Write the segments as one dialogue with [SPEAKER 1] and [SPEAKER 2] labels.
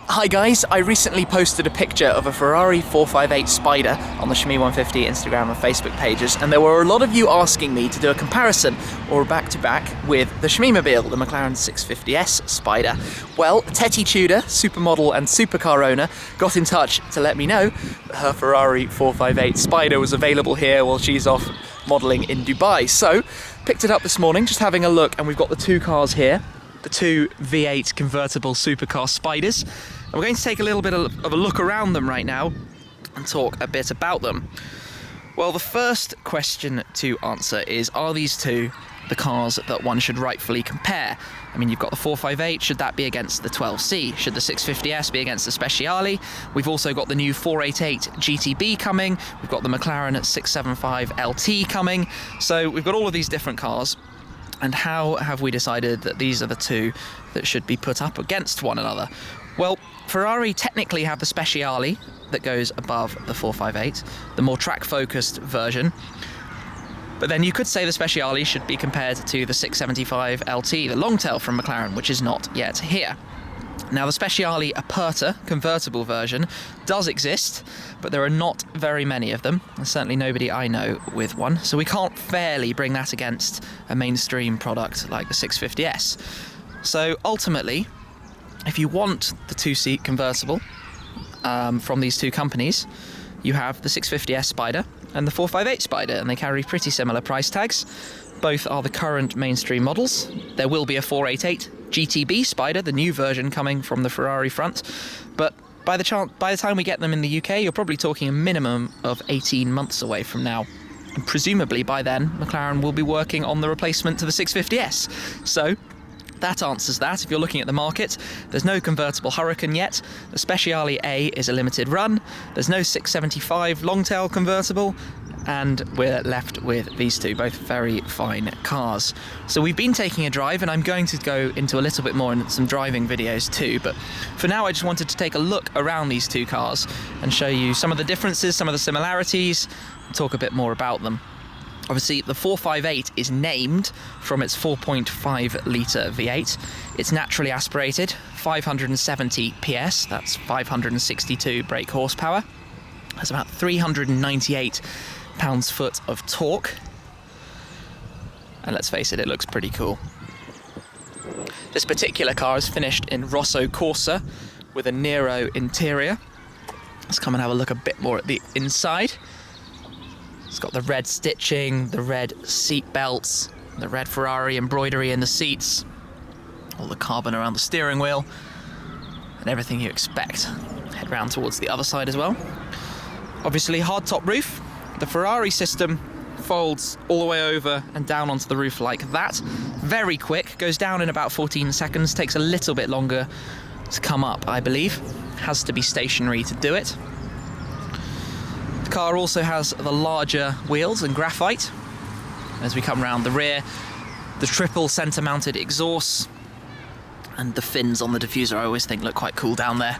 [SPEAKER 1] Hi guys, I recently posted a picture of a Ferrari 458 Spider on the Shmee150 Instagram and Facebook pages, and there were a lot of you asking me to do a comparison or a back-to-back with the Shmeemobile, the McLaren 650S Spider. Well, Tety Tudor, supermodel and supercar owner, got in touch to let me know that her Ferrari 458 Spider was available here while she's off modelling in Dubai. So, picked it up this morning, just having a look, and we've got the two cars here, the two V8 convertible supercar Spiders. And we're going to take a little bit of a look around them right now and talk a bit about them. Well, the first question to answer is, are these two the cars that one should rightfully compare? I mean, you've got the 458, should that be against the 12C? Should the 650S be against the Speciale? We've also got the new 488 GTB coming, we've got the McLaren 675 LT coming, so we've got all of these different cars. And how have we decided that these are the two that should be put up against one another? Well, Ferrari technically have the Speciale that goes above the 458, the more track-focused version. But then you could say the Speciale should be compared to the 675 LT, the long tail from McLaren, which is not yet here. Now, the Speciale Aperta convertible version does exist, but there are not very many of them. There's certainly nobody I know with one, so we can't fairly bring that against a mainstream product like the 650S. So ultimately, if you want the two-seat convertible from these two companies, you have the 650S Spider and the 458 Spider, and they carry pretty similar price tags. Both are the current mainstream models. There will be a 488 GTB Spider, the new version coming from the Ferrari front, but by the time we get them in the UK, you're probably talking a minimum of 18 months away from now. And presumably by then, McLaren will be working on the replacement to the 650S. So that answers that. If you're looking at the market, there's no convertible Hurricane yet. The Speciale A is a limited run. There's no 675 long-tail convertible, and we're left with these two, both very fine cars. So we've been taking a drive, and I'm going to go into a little bit more in some driving videos too, but for now I just wanted to take a look around these two cars and show you some of the differences, some of the similarities, and talk a bit more about them. Obviously, the 458 is named from its 4.5 litre V8. It's naturally aspirated, 570 PS, that's 562 brake horsepower. Has about 398 pounds-foot of torque. And let's face it, it looks pretty cool. This particular car is finished in Rosso Corsa with a Nero interior. Let's come and have a look a bit more at the inside. It's got the red stitching, the red seat belts, the red Ferrari embroidery in the seats, all the carbon around the steering wheel, and everything you expect. Head round towards the other side as well. Obviously, hardtop roof. The Ferrari system folds all the way over and down onto the roof like that. Very quick, goes down in about 14 seconds, takes a little bit longer to come up, I believe. Has to be stationary to do it. The car also has the larger wheels and graphite. As we come round the rear, the triple centre-mounted exhausts and the fins on the diffuser I always think look quite cool down there.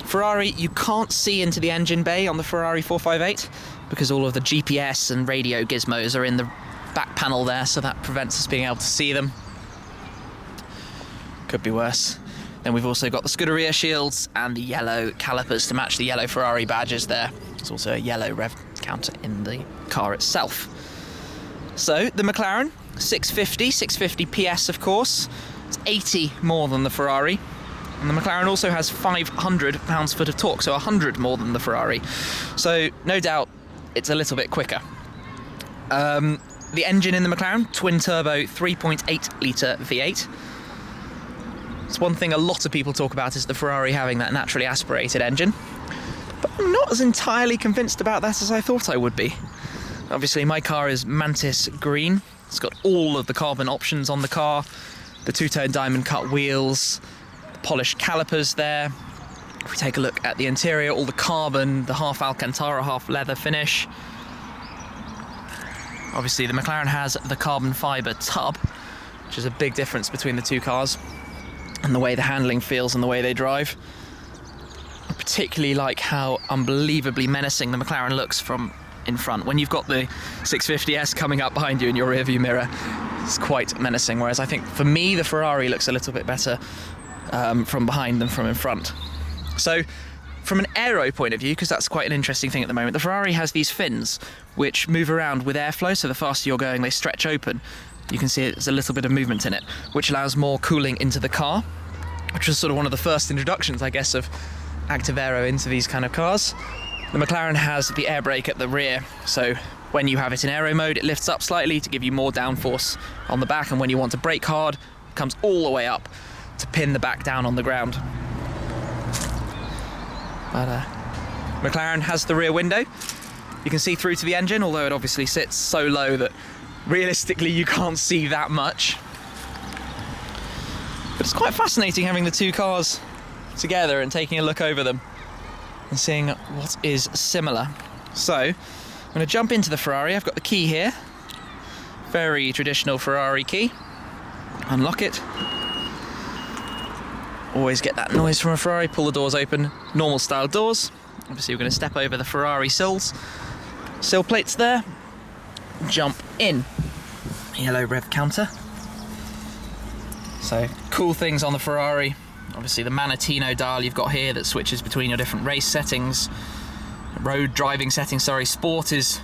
[SPEAKER 1] Ferrari, you can't see into the engine bay on the Ferrari 458 because all of the GPS and radio gizmos are in the back panel there, so that prevents us being able to see them. Could be worse. Then we've also got the Scuderia shields and the yellow calipers to match the yellow Ferrari badges there. There's also a yellow rev counter in the car itself. So, the McLaren 650 PS of course. It's 80 more than the Ferrari. And the McLaren also has 500 pounds-foot of torque, so 100 more than the Ferrari. So, no doubt, it's a little bit quicker. The engine in the McLaren, twin-turbo 3.8 litre V8. It's one thing a lot of people talk about is the Ferrari having that naturally aspirated engine. But I'm not as entirely convinced about that as I thought I would be. Obviously, my car is Mantis Green. It's got all of the carbon options on the car, the two-tone diamond cut wheels, the polished calipers there. If we take a look at the interior, all the carbon, the half Alcantara, half leather finish. Obviously, the McLaren has the carbon fibre tub, which is a big difference between the two cars, and the way the handling feels and the way they drive. I particularly like how unbelievably menacing the McLaren looks from in front. When you've got the 650S coming up behind you in your rearview mirror, It's quite menacing, whereas I think for me the Ferrari looks a little bit better from behind than from in front. So from an aero point of view, because that's quite an interesting thing at the moment, the Ferrari has these fins which move around with airflow, so the faster you're going they stretch open. You can see there's a little bit of movement in it, which allows more cooling into the car, which was sort of one of the first introductions, I guess, of active aero into these kind of cars. The McLaren has the air brake at the rear, so when you have it in aero mode, it lifts up slightly to give you more downforce on the back, and when you want to brake hard, it comes all the way up to pin the back down on the ground. But McLaren has the rear window. You can see through to the engine, although it obviously sits so low that realistically you can't see that much. But it's quite fascinating having the two cars together and taking a look over them and seeing what is similar. So I'm going to jump into the Ferrari. I've got the key here, very traditional Ferrari key. Unlock it. Always get that noise from a Ferrari. Pull the doors open, normal style doors. Obviously we're going to step over the Ferrari sill plates there, jump in. Yellow rev counter. So cool things on the Ferrari. Obviously the Manatino dial you've got here that switches between your different race settings, road driving settings, sorry. Sport is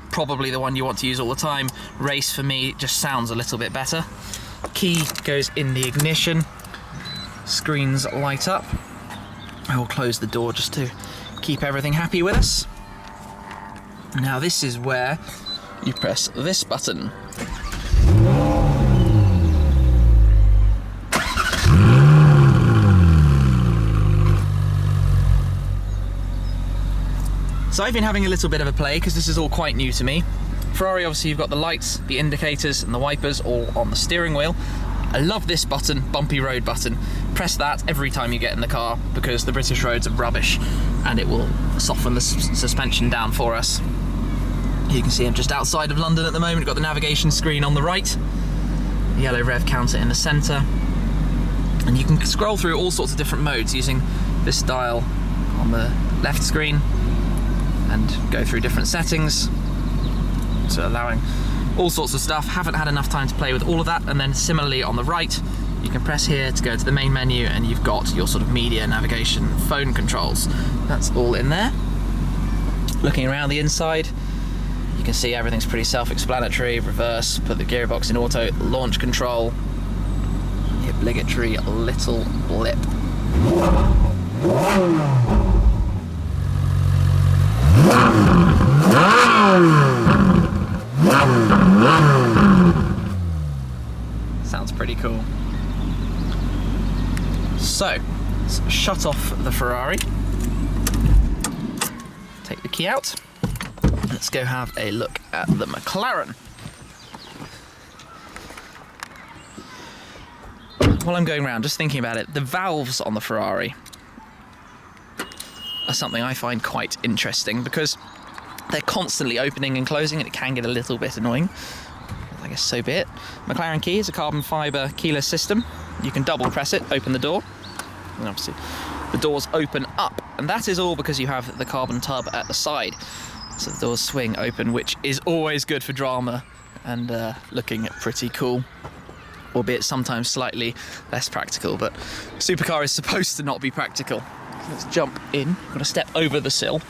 [SPEAKER 1] probably the one you want to use all the time. Race for me just sounds a little bit better. Key goes in the ignition. Screens light up. I will close the door just to keep everything happy with us. Now this is where you press this button. So I've been having a little bit of a play because this is all quite new to me. Ferrari, obviously you've got the lights, the indicators and the wipers all on the steering wheel. I love this button, bumpy road button. Press that every time you get in the car because the British roads are rubbish and it will soften the suspension down for us. You can see I'm just outside of London at the moment. Got the navigation screen on the right, the yellow rev counter in the centre, and you can scroll through all sorts of different modes using this dial on the left screen and go through different settings, so allowing all sorts of stuff. Haven't had enough time to play with all of that. And then similarly on the right, you can press here to go to the main menu and you've got your sort of media, navigation, phone controls. That's all in there. Looking around the inside, you can see everything's pretty self-explanatory. Reverse, put the gearbox in auto, launch control, the obligatory little blip. Sounds pretty cool. So, let's shut off the Ferrari. Take the key out. Let's go have a look at the McLaren. While I'm going around, just thinking about it, the valves on the Ferrari are something I find quite interesting because they're constantly opening and closing and it can get a little bit annoying. I guess so be it. McLaren Key is a carbon fibre keyless system. You can double press it, open the door, and obviously the doors open up, and that is all because you have the carbon tub at the side. So the doors swing open, which is always good for drama and looking pretty cool, albeit sometimes slightly less practical, but supercar is supposed to not be practical. Let's jump in. I'm going to step over the sill.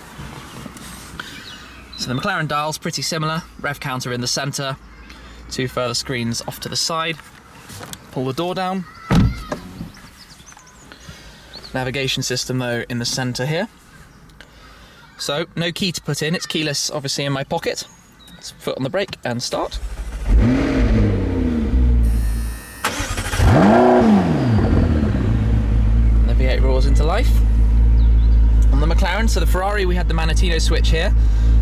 [SPEAKER 1] So the McLaren dial's pretty similar. Rev counter in the centre, two further screens off to the side. Pull the door down. Navigation system though in the centre here. So no key to put in, it's keyless obviously in my pocket. Let's foot on the brake and start. The V8 roars into life. On the McLaren, so the Ferrari, we had the Manatino switch here.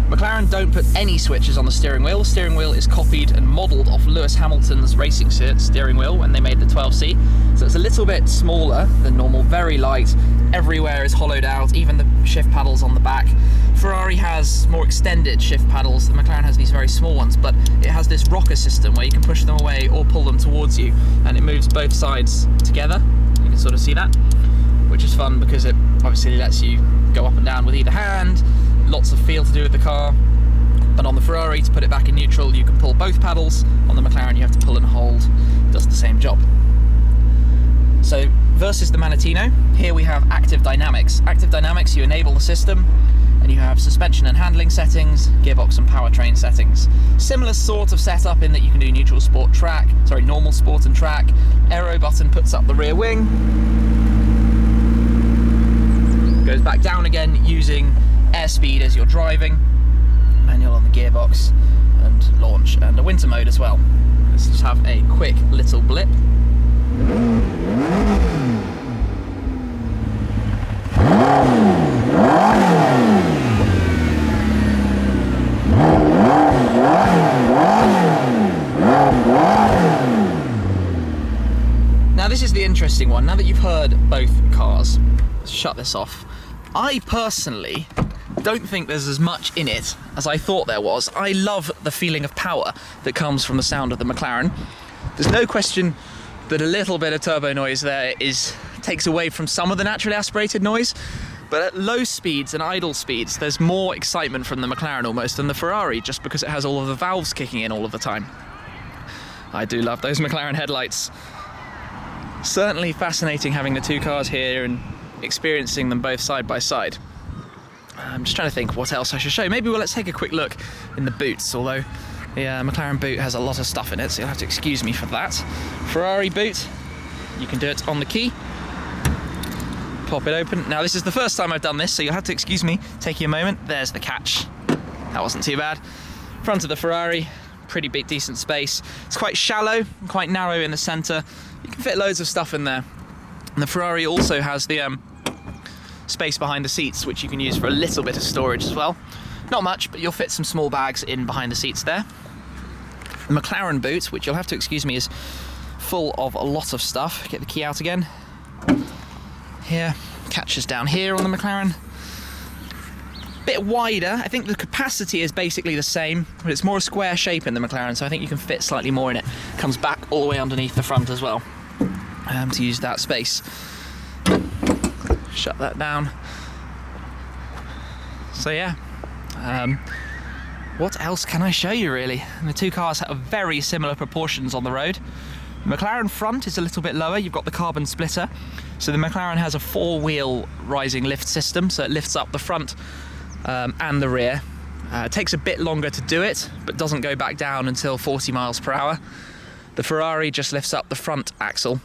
[SPEAKER 1] McLaren don't put any switches on the steering wheel. The steering wheel is copied and modelled off Lewis Hamilton's racing steering wheel when they made the 12C. So it's a little bit smaller than normal, very light. Everywhere is hollowed out, even the shift paddles on the back. Ferrari has more extended shift paddles. The McLaren has these very small ones, but it has this rocker system where you can push them away or pull them towards you, and it moves both sides together. You can sort of see that, which is fun because it obviously lets you go up and down with either hand. Lots of feel to do with the car. But on the Ferrari, to put it back in neutral, you can pull both paddles. On the McLaren, you have to pull versus the Manatino, here we have active dynamics. Active dynamics, you enable the system, and you have suspension and handling settings, gearbox and powertrain settings. Similar sort of setup in that you can do neutral sport track, sorry, normal sport and track. Aero button puts up the rear wing. Goes back down again using airspeed as you're driving. Manual on the gearbox and launch, and a winter mode as well. Let's just have a quick little blip. Now this is the interesting one. Now that you've heard both cars, let's shut this off. I personally don't think there's as much in it as I thought there was. I love the feeling of power that comes from the sound of the McLaren. There's no question that a little bit of turbo noise there takes away from some of the naturally aspirated noise, but at low speeds and idle speeds there's more excitement from the McLaren almost than the Ferrari, just because it has all of the valves kicking in all of the time. I do love those McLaren headlights. Certainly fascinating having the two cars here and experiencing them both side by side. I'm just trying to think what else I should show. Maybe let's take a quick look in the boots, although the McLaren Boot has a lot of stuff in it, so you'll have to excuse me for that. Ferrari Boot, you can do it on the key. Pop it open. Now this is the first time I've done this, so you'll have to excuse me taking a moment. There's the catch. That wasn't too bad. Front of the Ferrari, pretty big, decent space. It's quite shallow, quite narrow in the centre. You can fit loads of stuff in there. And the Ferrari also has the space behind the seats, which you can use for a little bit of storage as well. Not much, but you'll fit some small bags in behind the seats there. The McLaren Boot, which you'll have to excuse me, is full of a lot of stuff. Get the key out again. Here, catches down here on the McLaren. Bit wider. I think the capacity is basically the same, but it's more a square shape in the McLaren, so I think you can fit slightly more in it. Comes back all the way underneath the front as well, to use that space. Shut that down. So yeah, what else can I show you really? And the two cars have very similar proportions on the road. The McLaren front is a little bit lower. You've got the carbon splitter. So the McLaren has a 4-wheel rising lift system, so it lifts up the front and the rear. It takes a bit longer to do it, but doesn't go back down until 40 miles per hour. The Ferrari just lifts up the front axle,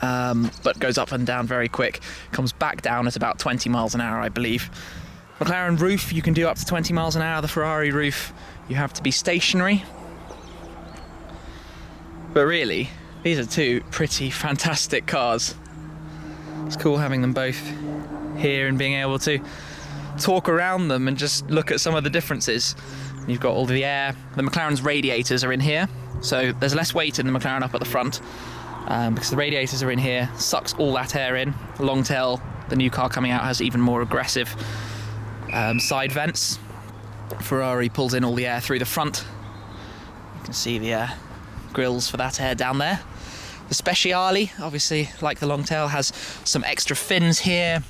[SPEAKER 1] but goes up and down very quick. Comes back down at about 20 miles an hour, I believe. McLaren roof, you can do up to 20 miles an hour. The Ferrari roof, you have to be stationary. But really, these are two pretty fantastic cars. It's cool having them both here and being able to talk around them and just look at some of the differences. You've got all the air. The McLaren's radiators are in here, so there's less weight in the McLaren up at the front, because the radiators are in here, sucks all that air in. The Longtail, the new car coming out, has even more aggressive side vents. Ferrari pulls in all the air through the front. You can see the grills for that air down there. The Speciale, obviously, like the Longtail, has some extra fins here,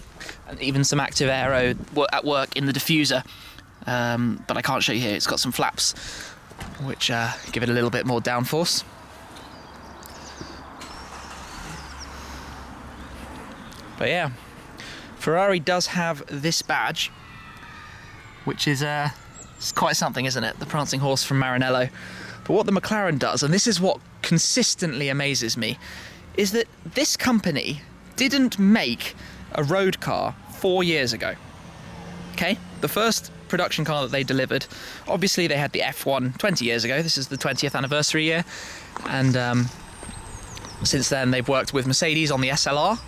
[SPEAKER 1] and even some active aero at work in the diffuser. But I can't show you here. It's got some flaps, which give it a little bit more downforce. But yeah, Ferrari does have this badge, which is it's quite something, isn't it? The prancing horse from Maranello. But what the McLaren does, and this is what consistently amazes me, is that this company didn't make a road car 4 years ago. Okay? The first production car that they delivered, obviously they had the F1 20 years ago. This is the 20th anniversary year. And since then they've worked with Mercedes on the SLR.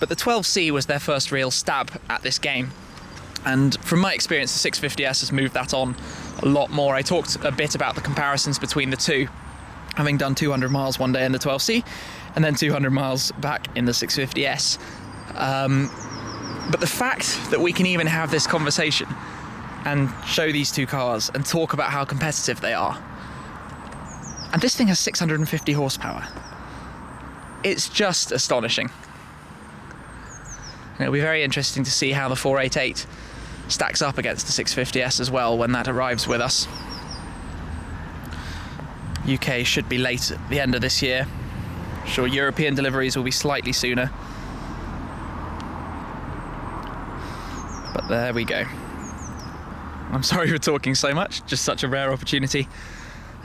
[SPEAKER 1] But the 12C was their first real stab at this game. And from my experience, the 650S has moved that on a lot more. I talked a bit about the comparisons between the two, having done 200 miles one day in the 12C and then 200 miles back in the 650S. But the fact that we can even have this conversation and show these two cars and talk about how competitive they are, and this thing has 650 horsepower, it's just astonishing. And it'll be very interesting to see how the 488 stacks up against the 650S as well when that arrives with us. UK should be late at the end of this year. sure European deliveries will be slightly sooner. But there we go. I'm sorry for talking so much, just such a rare opportunity.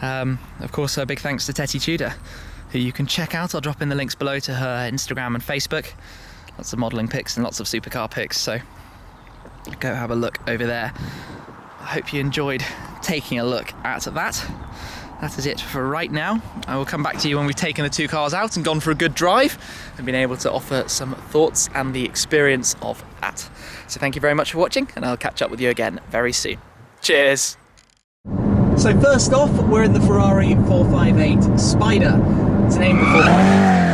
[SPEAKER 1] Of course, a big thanks to Tety Tudor, who you can check out. I'll drop in the links below to her Instagram and Facebook. Lots of modelling pics and lots of supercar pics, so go have a look over there. I hope you enjoyed taking a look at that. That is it for right now. I will come back to you when we've taken the two cars out and gone for a good drive and been able to offer some thoughts and the experience of that. So thank you very much for watching, and I'll catch up with you again very soon. Cheers! So first off, we're in the Ferrari 458 Spider. It's named before...